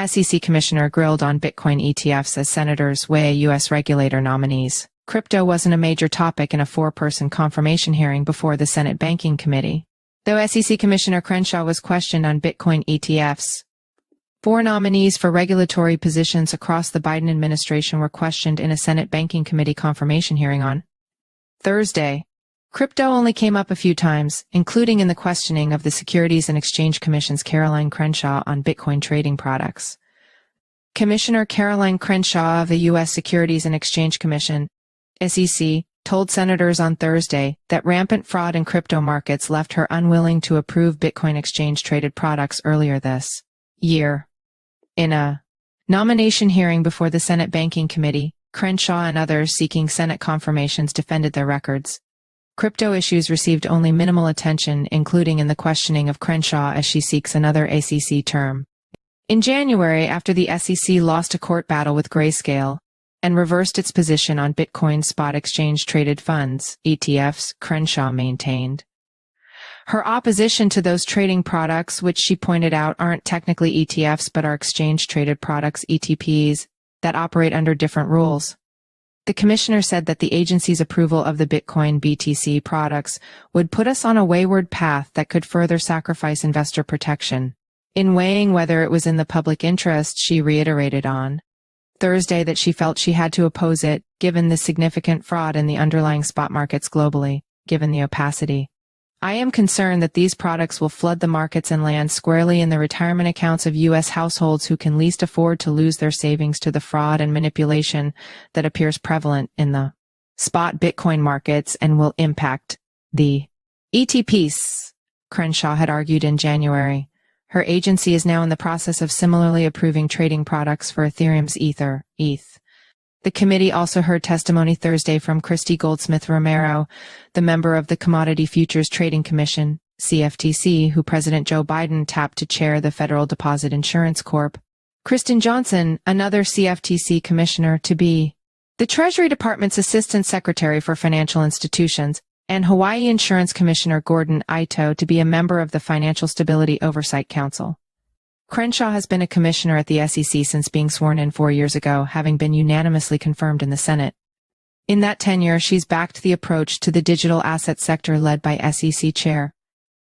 SEC Commissioner grilled on Bitcoin ETFs as senators weigh U.S. regulator nominees. Crypto wasn't a major topic in a four-person confirmation hearing before the Senate Banking Committee, though SEC Commissioner Crenshaw was questioned on Bitcoin ETFs. 4 nominees for regulatory positions across the Biden administration were questioned in a Senate Banking Committee confirmation hearing on Thursday. Crypto only came up a few times, including in the questioning of the Securities and Exchange Commission's Caroline Crenshaw on Bitcoin trading products. Commissioner Caroline Crenshaw of the U.S. Securities and Exchange Commission, SEC, told senators on Thursday that rampant fraud in crypto markets left her unwilling to approve Bitcoin exchange-traded products earlier this year. In a nomination hearing before the Senate Banking Committee, Crenshaw and others seeking Senate confirmations defended their records. Crypto issues received only minimal attention, including in the questioning of Crenshaw as she seeks another SEC term. In January, after the SEC lost a court battle with Grayscale and reversed its position on Bitcoin spot exchange-traded funds, ETFs, Crenshaw maintained her opposition to those trading products, which she pointed out aren't technically ETFs but are exchange-traded products, ETPs, that operate under different rules. The commissioner said that the agency's approval of the Bitcoin BTC products would put us on a wayward path that could further sacrifice investor protection. In weighing whether it was in the public interest, she reiterated on Thursday that she felt she had to oppose it, given the significant fraud in the underlying spot markets globally, given the opacity. I am concerned that these products will flood the markets and land squarely in the retirement accounts of U.S. households who can least afford to lose their savings to the fraud and manipulation that appears prevalent in the spot Bitcoin markets and will impact the ETPs, Crenshaw had argued in January. Her agency is now in the process of similarly approving trading products for Ethereum's ETH. The committee also heard testimony Thursday from Christy Goldsmith Romero, the member of the Commodity Futures Trading Commission, CFTC, who President Joe Biden tapped to chair the Federal Deposit Insurance Corp., Kristen Johnson, another CFTC commissioner, to be the Treasury Department's Assistant Secretary for Financial Institutions, and Hawaii Insurance Commissioner Gordon Ito to be a member of the Financial Stability Oversight Council. Crenshaw has been a commissioner at the SEC since being sworn in 4 years ago, having been unanimously confirmed in the Senate. In that tenure, she's backed the approach to the digital asset sector led by SEC Chair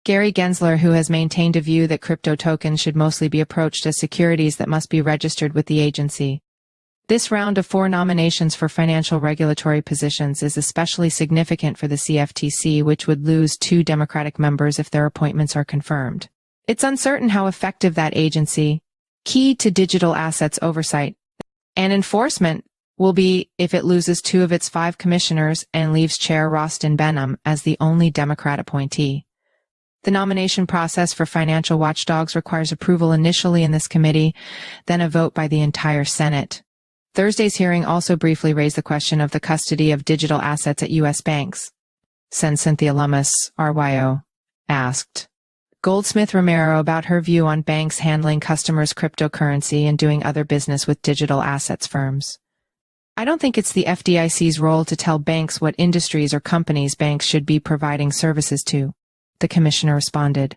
Gary Gensler, who has maintained a view that crypto tokens should mostly be approached as securities that must be registered with the agency. This round of 4 nominations for financial regulatory positions is especially significant for the CFTC, which would lose 2 Democratic members if their appointments are confirmed. It's uncertain how effective that agency, key to digital assets oversight and enforcement, will be if it loses 2 of its 5 commissioners and leaves Chair Rostin Benham as the only Democrat appointee. The nomination process for financial watchdogs requires approval initially in this committee, then a vote by the entire Senate. Thursday's hearing also briefly raised the question of the custody of digital assets at U.S. banks. Cynthia Lummis, RYO, asked Goldsmith Romero about her view on banks handling customers' cryptocurrency and doing other business with digital assets firms. I don't think it's the FDIC's role to tell banks what industries or companies banks should be providing services to, the commissioner responded.